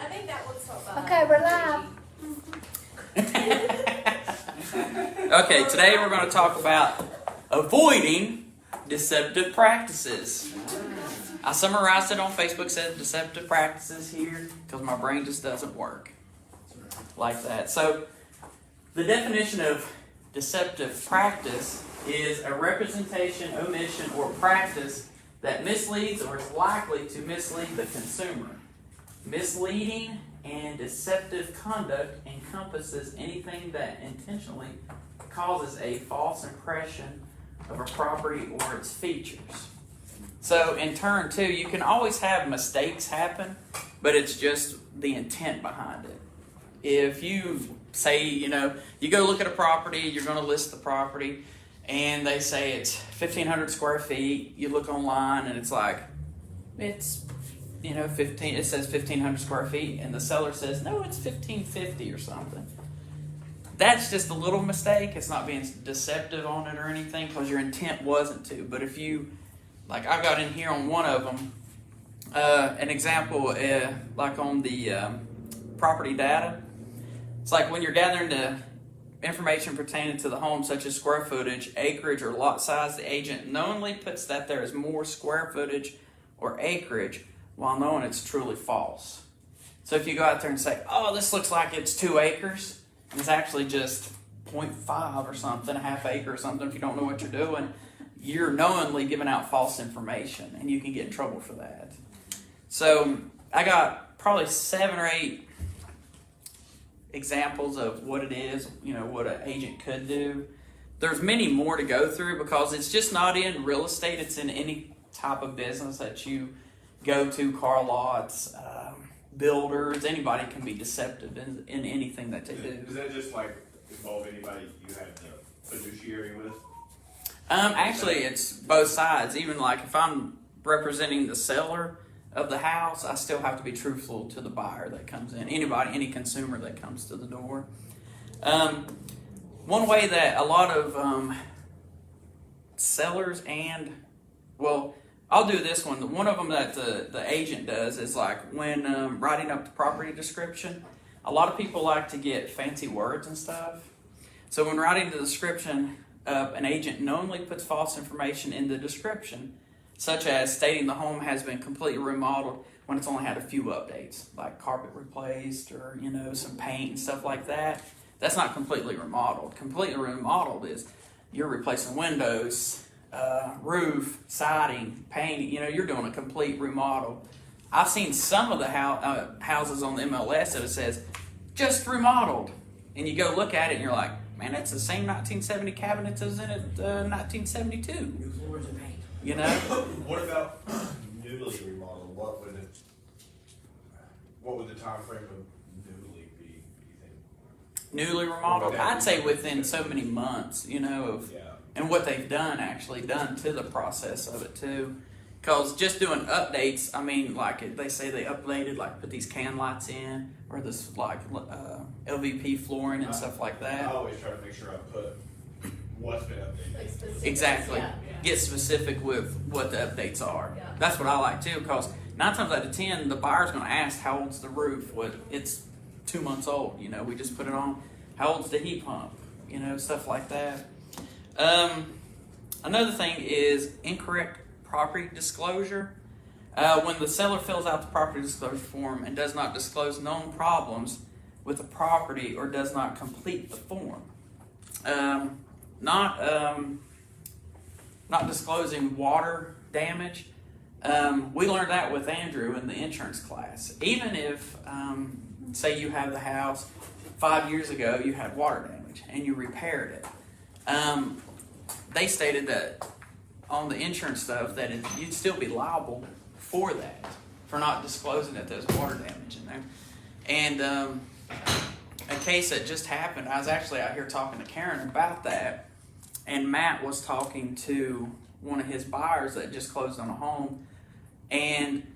think that looks like Okay, we're live. Okay, today we're going to talk about avoiding deceptive practices. I summarized it on Facebook, said deceptive practices here, because my brain just doesn't work like that. So, the definition of deceptive practice is a representation, omission, or practice that misleads or is likely to mislead the consumer. Misleading and deceptive conduct encompasses anything that intentionally causes a false impression of a property or its features. So in turn, too, you can always have mistakes happen, but it's just the intent behind it. If you say, you go look at a property, you're going to list the property, and they say it's 1,500 square feet. You look online, and it's like, it's, 15. It says 1,500 square feet, and the seller says, no, it's 1,550 or something. That's just a little mistake. It's not being deceptive on it or anything, because your intent wasn't to. But if you, like I got in here on one of them, an example, like on the property data. It's like when you're gathering the information pertaining to the home, such as square footage, acreage, or lot size, the agent knowingly puts that there is more square footage or acreage while knowing it's truly false. So if you go out there and say, oh, this looks like it's 2 acres, and it's actually just 0.5 or something, a half acre or something, if you don't know what you're doing, you're knowingly giving out false information, and you can get in trouble for that. So I got probably 7 or 8 examples of what it is, what an agent could do. There's many more to go through because it's just not in real estate. It's in any type of business that you go to, car lots, builders. Anybody can be deceptive in anything that they do. Does that just involve anybody you have the fiduciary with? Actually, it's both sides. Even if I'm representing the seller of the house, I still have to be truthful to the buyer that comes in. Any consumer that comes to the door. One way that a lot of sellers I'll do this one. One of them that the agent does is when writing up the property description, a lot of people like to get fancy words and stuff. So when writing the description, an agent knowingly puts false information in the description, such as stating the home has been completely remodeled when it's only had a few updates, like carpet replaced or, some paint and stuff like that. That's not completely remodeled. Completely remodeled is you're replacing windows, roof, siding, paint. You're doing a complete remodel. I've seen some of the houses on the MLS that it says, just remodeled. And you go look at it and you're like, man, that's the same 1970 cabinets as in 1972. New floors and paint. What about newly remodeled? What would the time frame of newly be, you think? Newly remodeled, I'd say within so many months, and what they've done to the process of it too. Because just doing updates, they say they updated, put these can lights in, or this LVP flooring and stuff like that. I always try to make sure I put what's been updated. Exactly. Yeah. Get specific with what the updates are. Yeah. That's what I like too, because 9 times out of 10, the buyer's going to ask, how old's the roof? It's 2 months old. We just put it on. How old's the heat pump? Stuff like that. Another thing is incorrect property disclosure. When the seller fills out the property disclosure form and does not disclose known problems with the property or does not complete the form. Not disclosing water damage. We learned that with Andrew in the insurance class. Even if, say you have the house 5 years ago, you had water damage and you repaired it. They stated that on the insurance stuff that you'd still be liable for that, for not disclosing that there's water damage in there. And a case that just happened, I was actually out here talking to Karen about that, and Matt was talking to one of his buyers that just closed on a home, and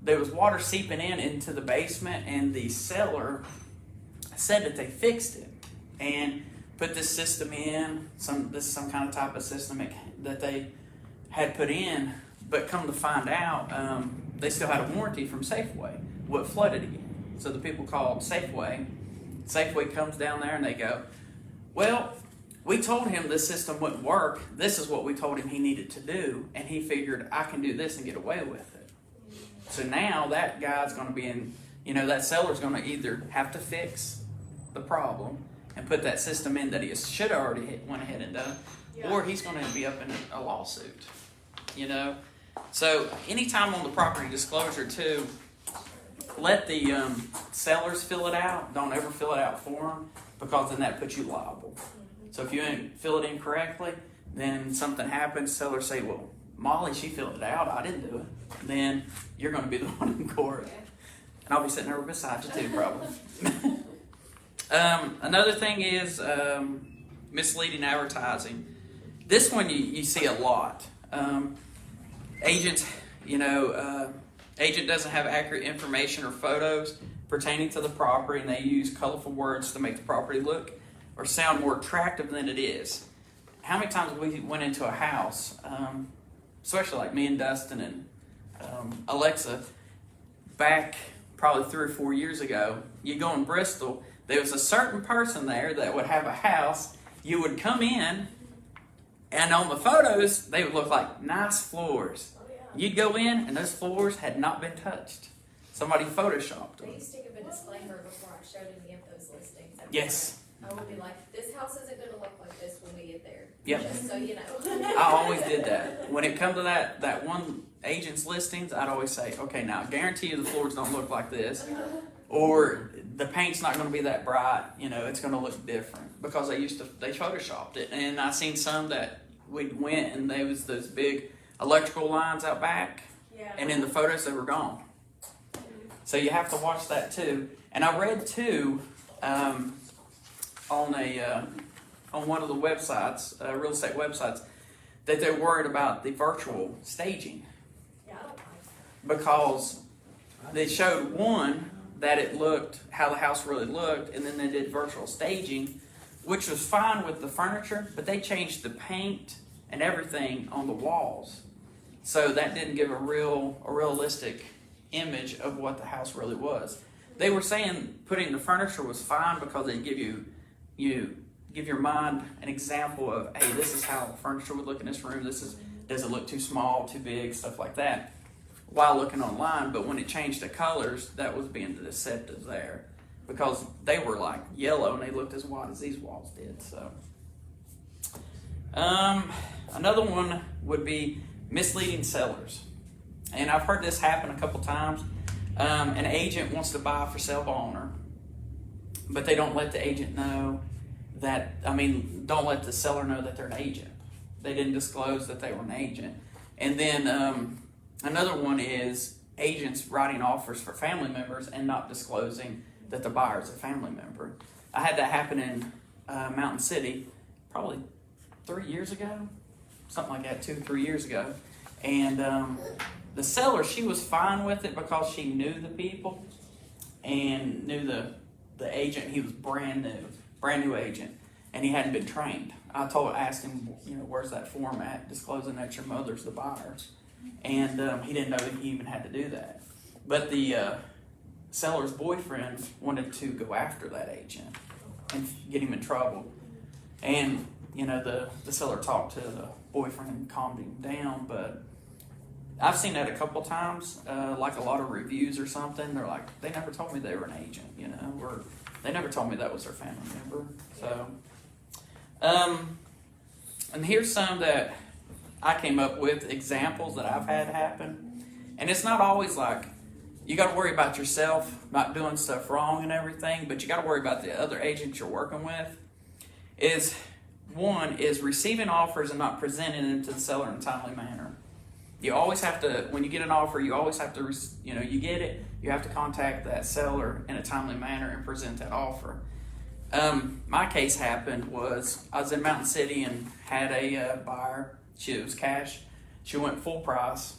there was water seeping into the basement, and the seller said that they fixed it and put this system in. This is some kind of type of system that they had put in, but come to find out, they still had a warranty from Safeway. What flooded again? So the people called Safeway. Safeway comes down there and they go, well, we told him this system wouldn't work. This is what we told him he needed to do. And he figured, I can do this and get away with it. So now that guy's going to be in, that seller's going to either have to fix the problem and put that system in that he should have already went ahead and done, or he's going to be up in a lawsuit. So anytime on the property disclosure too, let the sellers fill it out. Don't ever fill it out for them, because then that puts you liable. So if you fill it in correctly, then something happens, sellers say, well, Molly, she filled it out, I didn't do it. Then you're going to be the one in court. And I'll be sitting there beside you too, probably. Another thing is misleading advertising. This one you see a lot. Agents, agent doesn't have accurate information or photos pertaining to the property, and they use colorful words to make the property look or sound more attractive than it is. How many times we went into a house, especially like me and Dustin and Alexa, back probably 3 or 4 years ago, you go in Bristol, there was a certain person there that would have a house. You would come in, and on the photos, they would look like nice floors. You'd go in, and those floors had not been touched. Somebody photoshopped them. They used to give a disclaimer before I showed any of those listings. Yes. I would be like, this house isn't going to look like this when we get there. Yep. Just so you know. I always did that. When it come to that one agent's listings, I'd always say, okay, now I guarantee you the floors don't look like this, or the paint's not going to be that bright. It's going to look different, because they photoshopped it. And I seen some that we went and there was those big electrical lines out back, and in the photos they were gone. So you have to watch that too. And I read too on one of the websites, real estate websites, that they're worried about the virtual staging, because they showed one that it looked how the house really looked, and then they did virtual staging, which was fine with the furniture, but they changed the paint and everything on the walls, so that didn't give a realistic image of what the house really was. They were saying putting the furniture was fine because they give your mind an example of, hey, this is how furniture would look in this room. Does it look too small, too big, stuff like that, while looking online. But when it changed the colors, that was being deceptive there, because they were like yellow and they looked as white as these walls did. So another one would be misleading sellers. And I've heard this happen a couple times. An agent wants to buy for sale by owner, but they don't let the agent know don't let the seller know that they're an agent. They didn't disclose that they were an agent. And then another one is agents writing offers for family members and not disclosing that the buyer is a family member. I had that happen in Mountain City probably 3 years ago, something like that, 2-3 years ago. And the seller, she was fine with it because she knew the people and knew the agent. He was brand new agent, and he hadn't been trained. I asked him, where's that form at, disclosing that your mother's the buyer? And he didn't know that he even had to do that. But the seller's boyfriend wanted to go after that agent and get him in trouble. And, the seller talked to the boyfriend and calmed him down, but I've seen that a couple times, like a lot of reviews or something. They're like, they never told me they were an agent, or they never told me that was their family member. So, and here's some that I came up with, examples that I've had happen. And it's not always like, you got to worry about yourself, not doing stuff wrong and everything, but you got to worry about the other agents you're working with. One is receiving offers and not presenting them to the seller in a timely manner. You always have to, when you get an offer, you always have to, you get it, you have to contact that seller in a timely manner and present that offer. My case happened was, I was in Mountain City and had a buyer. It was cash. She went full price.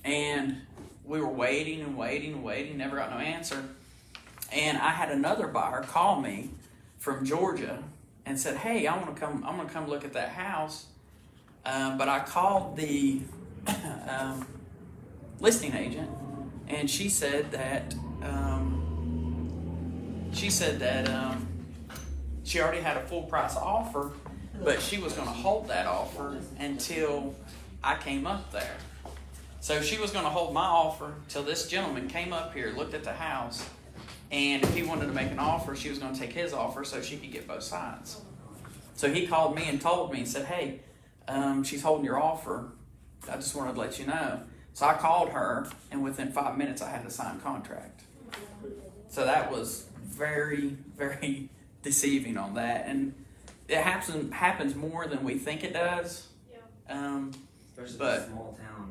And we were waiting, never got no answer. And I had another buyer call me from Georgia and said, hey, I'm gonna come look at that house. But I called the listing agent, and she said that she said that she already had a full price offer, but she was going to hold that offer until I came up there. So she was going to hold my offer till this gentleman came up here, looked at the house, and if he wanted to make an offer, she was going to take his offer so she could get both sides. So he called me and told me and said, hey, she's holding your offer. I just wanted to let you know. So I called her, and within 5 minutes, I had a signed contract. So that was very, very deceiving on that. And it happens more than we think it does.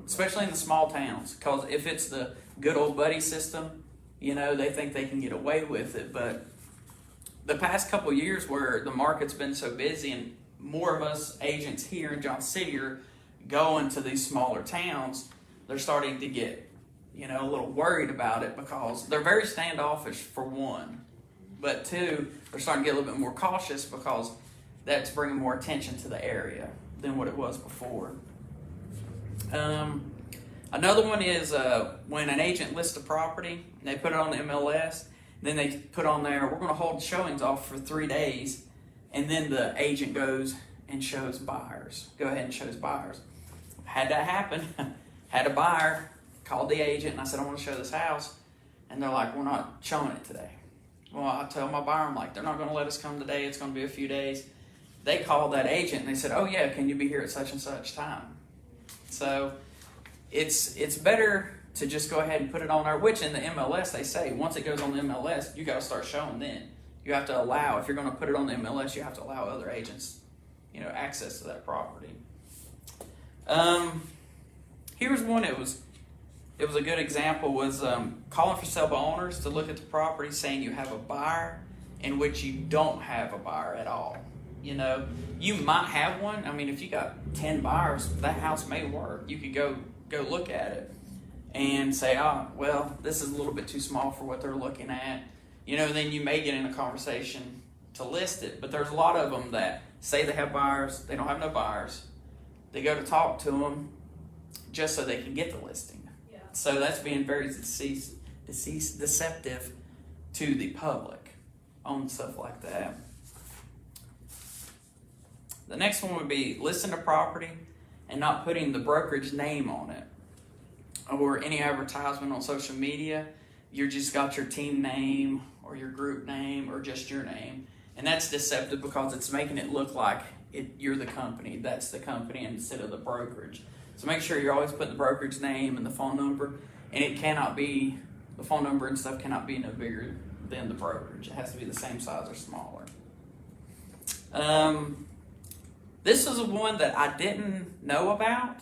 Especially in the small towns. Because if it's the good old buddy system, they think they can get away with it. But the past couple of years where the market's been so busy and more of us agents here in Johnson City are going to these smaller towns, they're starting to get, a little worried about it because they're very standoffish for one. But two, they're starting to get a little bit more cautious because that's bringing more attention to the area than what it was before. Another one is when an agent lists a property, they put it on the MLS, then they put on there, we're going to hold showings off for 3 days, and then the agent goes and shows buyers. Go ahead and shows buyers. Had that happen. Had a buyer, called the agent, and I said, I want to show this house. And they're like, we're not showing it today. Well, I tell my buyer, I'm like, they're not going to let us come today. It's going to be a few days. They called that agent, and they said, oh, yeah, can you be here at such and such time? So it's better to just go ahead and put it on there, which in the MLS, they say, once it goes on the MLS, you got to start showing then. You have to allow, if you're going to put it on the MLS, you have to allow other agents, access to that property. Here's one, it was a good example, was calling for sale by owners to look at the property saying you have a buyer in which you don't have a buyer at all. You might have one. I mean, if you got 10 buyers, that house may work. You could go look at it and say, well, this is a little bit too small for what they're looking at. Then you may get in a conversation to list it. But there's a lot of them that say they have buyers, they don't have no buyers. They go to talk to them just so they can get the listing. Yeah. So that's being very deceptive to the public on stuff like that. The next one would be listing a property and not putting the brokerage name on it or any advertisement on social media. You just got your team name or your group name or just your name. And that's deceptive because it's making it look like you're the company. That's the company instead of the brokerage. So make sure you're always putting the brokerage name and the phone number. And it cannot be, the phone number and stuff cannot be no bigger than the brokerage. It has to be the same size or smaller. This is one that I didn't know about.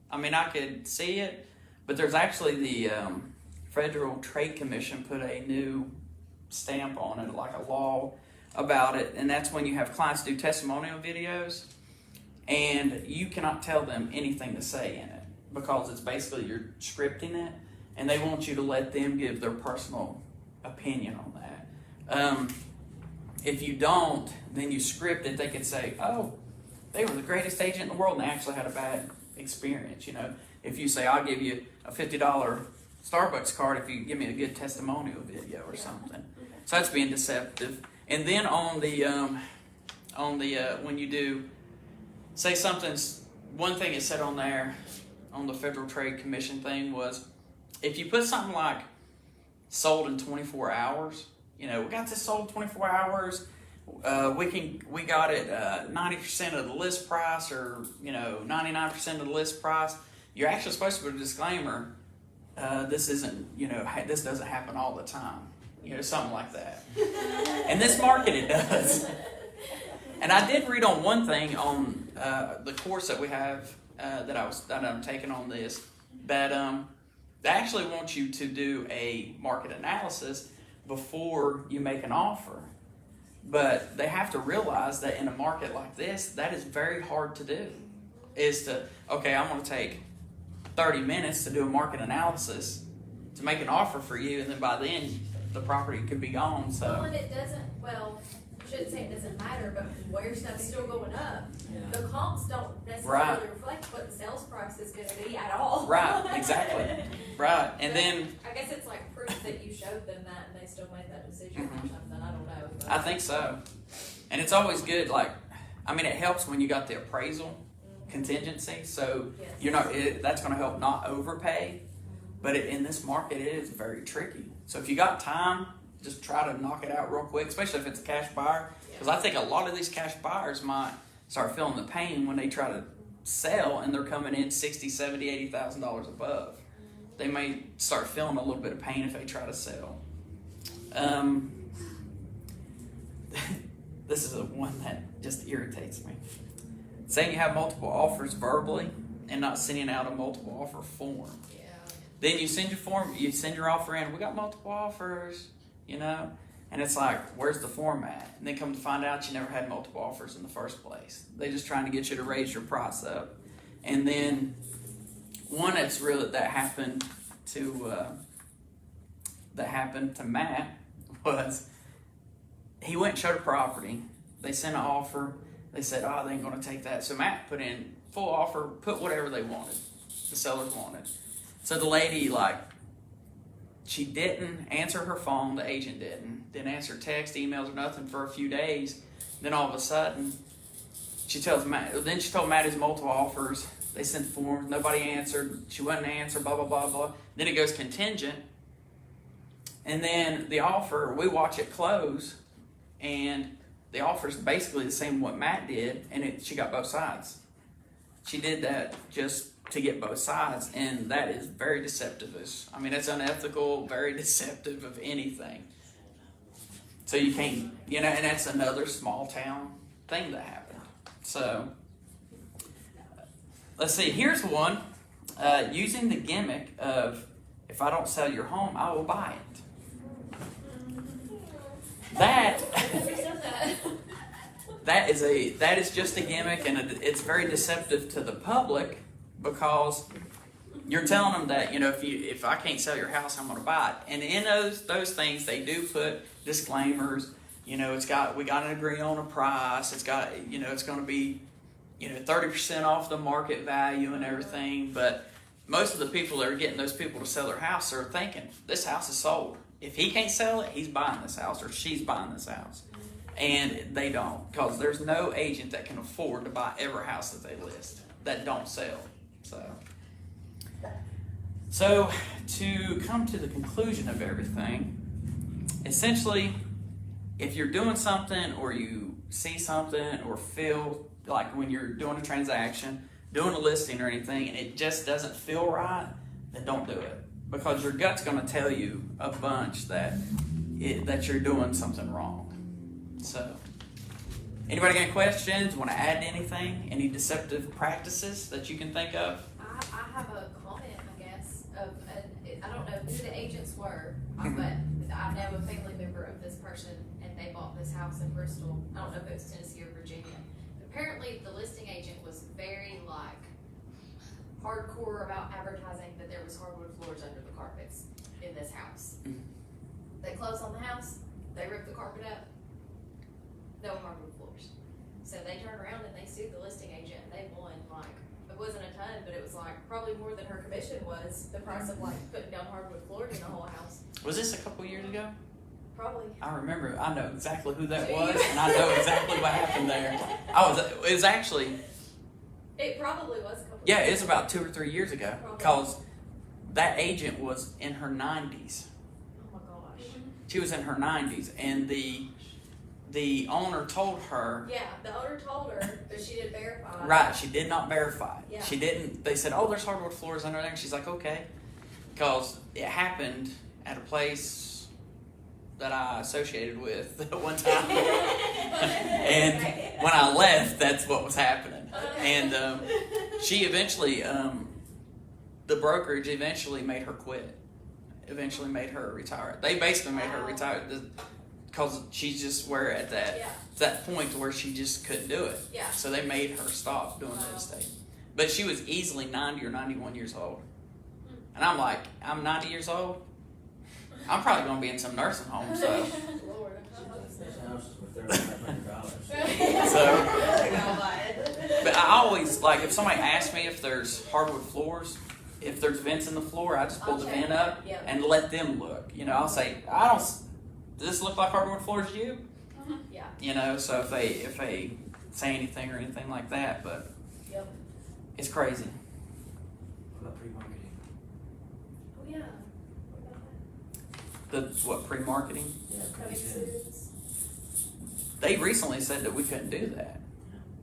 I mean, I could see it, but there's actually the Federal Trade Commission put a new stamp on it, like a law about it, and that's when you have clients do testimonial videos, and you cannot tell them anything to say in it because it's basically you're scripting it, and they want you to let them give their personal opinion on that. If you don't, then you script it. They could say, oh, they were the greatest agent in the world, and they actually had a bad experience. If you say, I'll give you a $50 Starbucks card if you give me a good testimonial video or something. So that's being deceptive. And then on the when you do say something's, one thing it said on there on the Federal Trade Commission thing was, if you put something like sold in 24 hours, we got this sold in 24 hours. We got it 90% of the list price, or 99% of the list price. You're actually supposed to put a disclaimer. This isn't, this doesn't happen all the time. Something like that. In this market, it does. And I did read on one thing on the course that we have that I'm taking on this, that they actually want you to do a market analysis before you make an offer. But they have to realize that in a market like this, that is very hard to do. I'm going to take 30 minutes to do a market analysis to make an offer for you, and then by then the property could be gone. So. Well, and it doesn't, shouldn't say it doesn't matter, but where stuff's still going up, Yeah. the comps don't necessarily Right. reflect what the sales price is gonna be at all. Right, exactly. Right, and then I guess it's like proof that you showed them that and they still made that decision Mhm. or something, I don't know. But I think so. And it's always good, like, I mean, it helps when you got the appraisal contingency, so Yes. you're not, that's going to help not overpay. But in this market, it is very tricky. So if you got time, just try to knock it out real quick, especially if it's a cash buyer. Because I think a lot of these cash buyers might start feeling the pain when they try to sell and they're coming in $60,000, $70,000, $80,000 above. They may start feeling a little bit of pain if they try to sell. This is one that just irritates me. Saying you have multiple offers verbally and not sending out a multiple offer form. Yeah. Then you send your form, you send your offer in, we got multiple offers, you know? And it's like, where's the form at? And then come to find out you never had multiple offers in the first place. They're just trying to get you to raise your price up. And then one that happened to Matt was he went and showed a property. They sent an offer. They said, oh, they ain't going to take that. So Matt put in full offer, put whatever they wanted, the sellers wanted. So the lady, she didn't answer her phone, the agent didn't answer text, emails, or nothing for a few days. Then all of a sudden, she told Matt his multiple offers. They sent forms, nobody answered. She wouldn't answer, blah, blah, blah, blah. Then it goes contingent. And then the offer, we watch it close, and the offer is basically the same what Matt did, and she got both sides. She did that just to get both sides, and that is very deceptive. I mean, it's unethical, very deceptive of anything. So you can't, and that's another small town thing that happened. So, let's see, here's one. Using the gimmick of, if I don't sell your home, I will buy it. That is just a gimmick, and it's very deceptive to the public, because you're telling them that, if I can't sell your house, I'm going to buy it. And in those things, they do put disclaimers. We got to agree on a price. It's got, it's going to be, 30% off the market value and everything. But most of the people that are getting those people to sell their house are thinking, this house is sold. If he can't sell it, he's buying this house, or she's buying this house. And they don't, because there's no agent that can afford to buy every house that they list that don't sell. So to come to the conclusion of everything, essentially, if you're doing something, or you see something, or feel like when you're doing a transaction, doing a listing or anything, and it just doesn't feel right, then don't do it. Because your gut's going to tell you a bunch that you're doing something wrong. So, anybody got any questions? Want to add anything? Any deceptive practices that you can think of? I have a comment, I guess, I don't know who the agents were, but I know a family member of this person, and they bought this house in Bristol. I don't know if it was Tennessee or Virginia. Apparently, the listing agent was very, hardcore about advertising that there was hardwood floors under the carpets in this house. They closed on the house, they ripped the carpet up, no hardwood floors. So they turned around and they sued the listing agent, and they won, it wasn't a ton, but it was probably more than her commission was the price of putting down hardwood floors in the whole house. Was this a couple years ago? Probably. I remember. I know exactly who that was, and I know exactly what happened there. It was actually. It probably was a couple. Yeah, it's about 2 or 3 years ago, because that agent was in her 90s. Oh my gosh. She was in her 90s, and the owner told her. Yeah, the owner told her, but she didn't verify. Right, she did not verify. Yeah. She didn't. They said, "Oh, there's hardwood floors under there." And she's like, "Okay," because it happened at a place that I associated with one time, and when I left, that's what was happening. And she eventually, the brokerage eventually made her quit. Eventually made her retire. They basically made her retire because she's just at that point where she just couldn't do it. Yeah. So they made her stop doing real estate. But she was easily 90 or 91 years old. And I'm like, I'm 90 years old? I'm probably going to be in some nursing home, so. Lord. This house is worth $3,500. So, I'll buy it. but I always, like, if somebody asks me if there's hardwood floors, if there's vents in the floor, I just pull I'll the check. vent up Yep. and let them look. You know, I'll say, does this look like hardwood floors to you? Yeah. You know, so if they say anything or anything like that, but Yep. it's crazy. What about pre-marketing? Oh yeah. What about The what pre-marketing? Yeah, that? pretty Coming soon. soon. They recently said that we couldn't do that,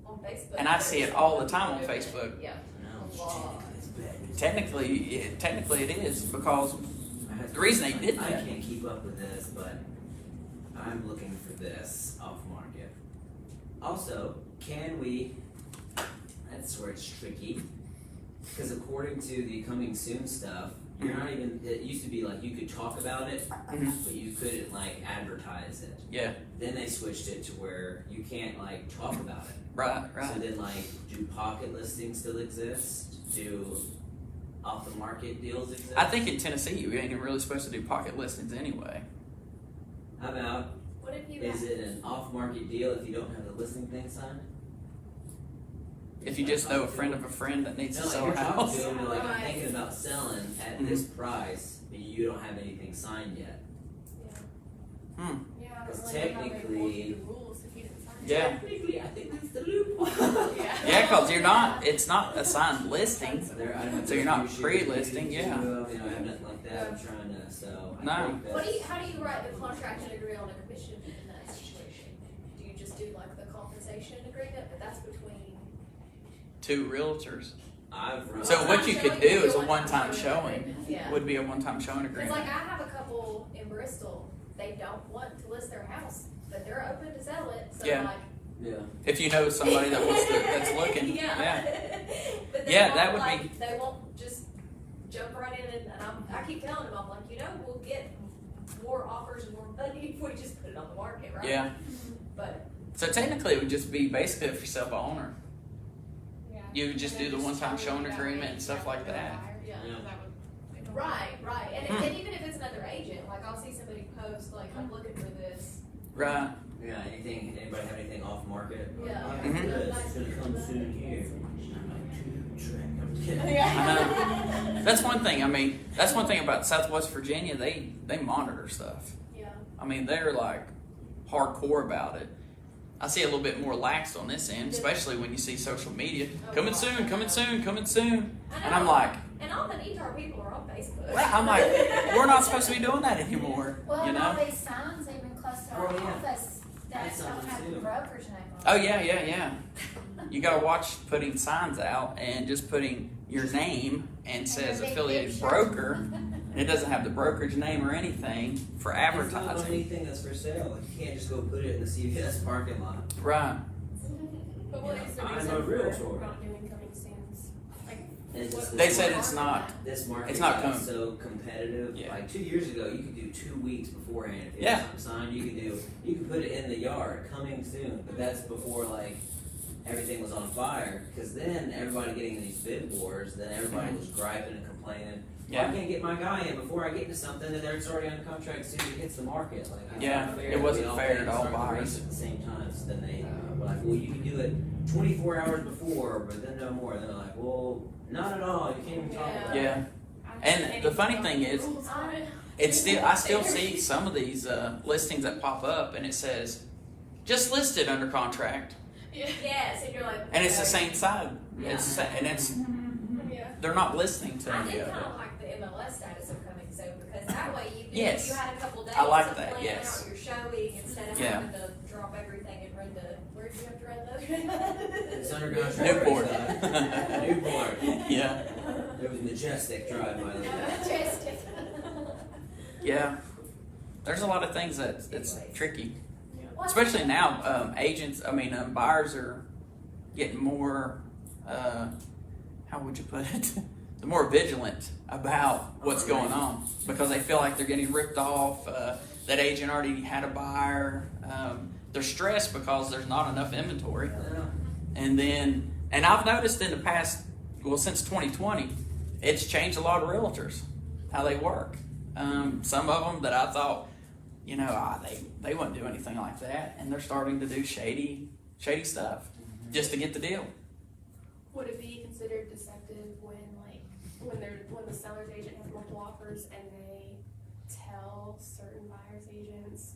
On Facebook. and I see it all the time on Facebook. Yeah. No, Wow. it's bad. Technically, it is because the reason they did I that. can't keep up with this, but I'm looking for this off market. Also, can we? That's where it's tricky, because according to the coming soon stuff, you're not even. It used to be like you could talk about it, Mhm. but you couldn't like advertise it. Yeah, Then they switched it to where you can't like talk about it. right. So then, like, do pocket listings still exist? Do off the market deals exist? I think in Tennessee you ain't even really supposed to do pocket listings anyway. How about, What if you? is it an off market deal if you don't have the listing thing signed? If you just know a friend of a friend that needs No, to like sell you're a talking house. to them, you're like, I'm Right. thinking about selling at this price, but you don't have anything signed yet. Hmm. Yeah. Because I don't really know how they technically- enforce the rules if you didn't sign it. Yeah. Technically, I think that's the loophole. Yeah. Yeah, because it's not a signed listing. So you're not pre-listing, yeah. You know, I have nothing like that. I'm trying to, so. I No. think What do you? that's- How do you write the contract and agree on a commission in that situation? Do you just do like the compensation agreement, but that's between? Two realtors. I've run. So what you could do is a one-time showing. showing. Yeah. Would be a one-time showing Because agreement. like I have a couple in Bristol, they don't want to list their house, but they're open to sell it. So Yeah. like. Yeah. If you know somebody that's looking, Yeah. But they Yeah, won't, that would like, be- They won't just jump right in and I keep telling them, I'm like, we'll get more offers and more money if we just put it on the market, right? Yeah. But. So technically, it would just be basically for sale by owner. Yeah. You would just do the one-time showing agreement and stuff like that. Yeah. Yeah. Right. And even if it's another agent, like I'll see somebody post, like, I'm looking for this. Right. Yeah, anybody have anything off market? Yeah. Mhm. Good, it's gonna come soon here. I'm like, dude, Trek, I'm kidding. I know. That's one thing. I mean, that's one thing about Southwest Virginia. They monitor stuff. Yeah. I mean, they're like hardcore about it. I see a little bit more lax on this end, especially when you see social media coming soon, coming soon, coming soon, and I'm like, And all the NETAR people are on Facebook. well, I'm like, we're not supposed to be doing that anymore, Well, you and all know? these signs even close to our Oh, yeah. office that That's don't something have the too. broker's name on Oh it. yeah. You gotta watch putting signs out and just putting your name and says your big affiliated picture. broker, and it doesn't have the brokerage name or anything for It's not on advertising. anything that's for sale. Like, you can't just go put it in the CVS parking lot. Right. But what is the I'm reason a realtor. for not doing coming soons? Like, And it's just They this said market- it's not. This market It's not got coming. so competitive. Yeah. Like 2 years ago, you could do 2 weeks beforehand. If you Yeah. had something signed, you could put it in the yard, coming soon. But that's before like everything was on fire. Because then everybody getting in these bid wars, then everybody was griping and complaining. Yeah. Well, I can't get my guy in before I get into something, and it's already under contract as soon as it hits the market. Like, it's Yeah, not fair it that wasn't we all fair pay to all and start the race buyers. at the same time. So then they were like, well, you can do it 24 hours before, but then no more. And they're like, well, not at all. You can't even talk about it. Yeah. And the funny thing is, I still see some of these listings that pop up, and it says just listed under contract, yes, and you're like. and it's the okay. same side. It's the sa- and it's Yeah. they're not listening to I any did of kind it. of like the MLS status of coming soon because that way you Yes. you had a couple days I like to that, plan yes. out your showing instead of Yeah. having to drop everything and run to where did you have to run It's those? under contract. Newport. Newport. Yeah, It was majestic drive by the way. Majestic. yeah. There's a lot of things that it's Anyways. tricky, Well, especially now. Buyers are getting more. How would you put it? They're more vigilant about what's going on because they feel like they're getting ripped off. That agent already had a buyer. They're stressed because there's not enough inventory. And I've noticed in the past, since 2020, it's changed a lot of realtors, how they work. Some of them that I thought, they wouldn't do anything like that, and they're starting to do shady stuff just to get the deal. Would it be considered deceptive when the seller's agent has multiple offers and they tell certain buyer's agents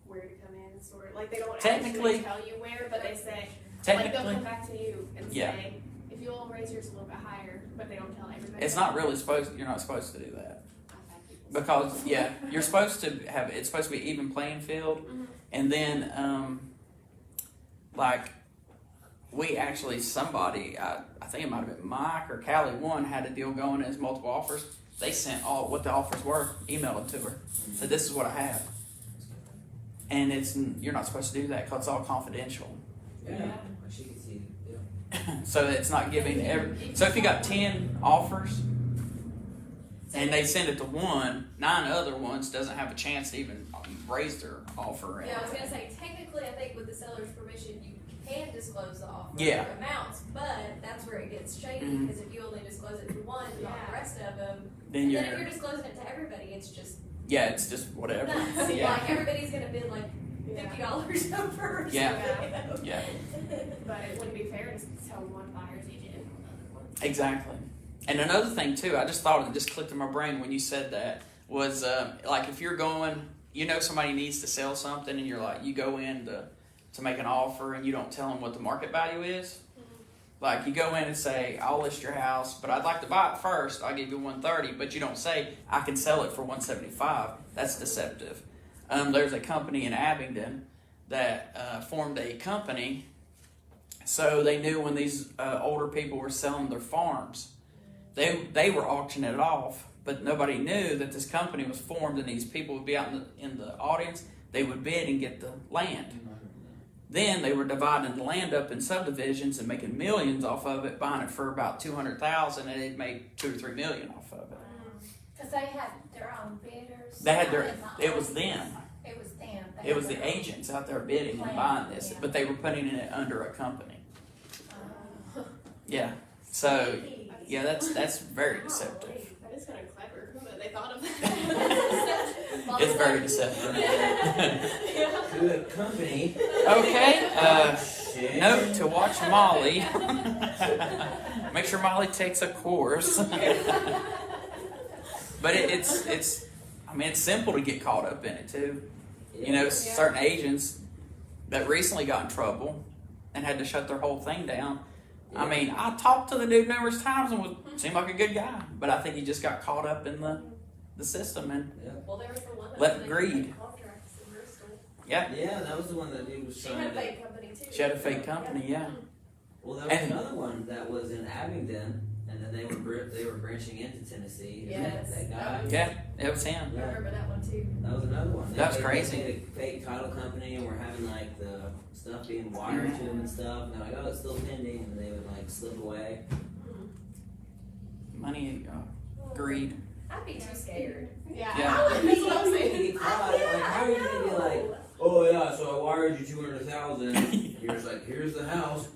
where to come in, sort of, like they don't Technically- actually tell you where, but they say, like they'll Technically, come back to you and Yeah. say, if you'll raise yours a little bit higher, but they don't tell everybody. it's not really you're not supposed to do that. I've had people say Because you're supposed to it's supposed to be even playing field, Mhm. and then we actually somebody I think it might have been Mike or Callie one had a deal going as multiple offers. They sent all what the offers were, emailed it to her, said this is what I have, and you're not supposed to do that because it's all confidential. Yeah. Yeah. She could see the deal. So it's not giving so if you got 10 offers and they send it to 9 other ones doesn't have a chance to even raise their offer. Yeah, I was gonna say, technically, I think with the seller's permission, you can disclose the offer Yeah. amounts, but that's where it gets shady, Mhm. because if you only disclose it to one, and not the Yeah. rest of them, Then and you're then if you're disclosing it to everybody, it's just it's just whatever. nuts. Yeah. Like, everybody's gonna bid like Yeah. $50 over or Yeah. something. Yeah, But it wouldn't be fair to tell one buyer's agent and another one. exactly. And another thing too, I just thought it just clicked in my brain when you said that was like if you're going, somebody needs to sell something and you're like you go in to make an offer and you don't tell them what the market value is. Like you go in and say, I'll list your house, but I'd like to buy it first. I'll give you $130, but you don't say I can sell it for $175. That's deceptive. There's a company in Abingdon that formed a company, so they knew when these older people were selling their farms, they were auctioning it off, but nobody knew that this company was formed and these people would be out in the audience. They would bid and get the land. Then they were dividing the land up in subdivisions and making millions off of it, buying it for about $200,000, and they'd make $2 or $3 million off of it. Because they had their own bidders. They had It it was them. It was them. They It was had the their own- agents out there bidding and Plan, buying this, yeah. but they were putting it under a company. Yeah. So that's very deceptive. That is kind of clever that they thought of that. It's very deceptive. Good company. Okay. Shit. Note to watch Molly. Make sure Molly takes a course. But it's simple to get caught up in it too. Certain agents that recently got in trouble and had to shut their whole thing down. I mean, I talked to the dude numerous times and seemed like a good guy, but I think he just got caught up in the system and Well, there was the one that Let was greed. making contracts in Bristol. Yeah, that was the one that dude was She trying had a to. fake company too. she had a fake company. Yeah. Well, there was And- another one that was in Abingdon, and then they were branching into Tennessee. Yes. That guy. Yeah, it was him. I remember that one too. That was another one. That was They crazy. made a fake title company, and we're having like the stuff being wired to them and stuff. And they're like, "Oh, it's still pending," and they would like slip away. Money, greed. I'd be too scared. Yeah. Yeah. That's what I'm saying. You get caught. Like, how are you gonna be like, "Oh yeah, so I wired you 200,000." You're just like, "Here's the house."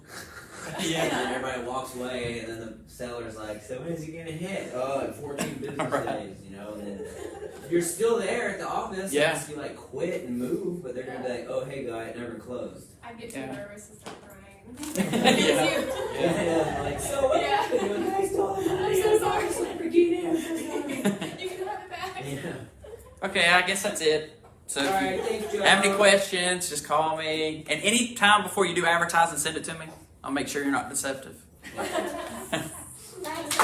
And then everybody walks away, and then the seller's like, "So when is he gonna hit?" "Oh, in 14 business Right. days." And then you're still there at the office. Yeah. Unless you like quit and move, but they're gonna be like, "Oh, hey guy, it never closed." I'd get too Yeah. nervous and start crying. Yeah. Like, so what Yeah. happened? You guys told me. I'm so sorry. Lamborghini. I'm so sorry. You can have it back. Yeah. Okay, I guess that's it. So if All you right, thanks, Joe. have any questions, just call me. And any time before you do advertising, send it to me. I'll make sure you're not deceptive. Thanks,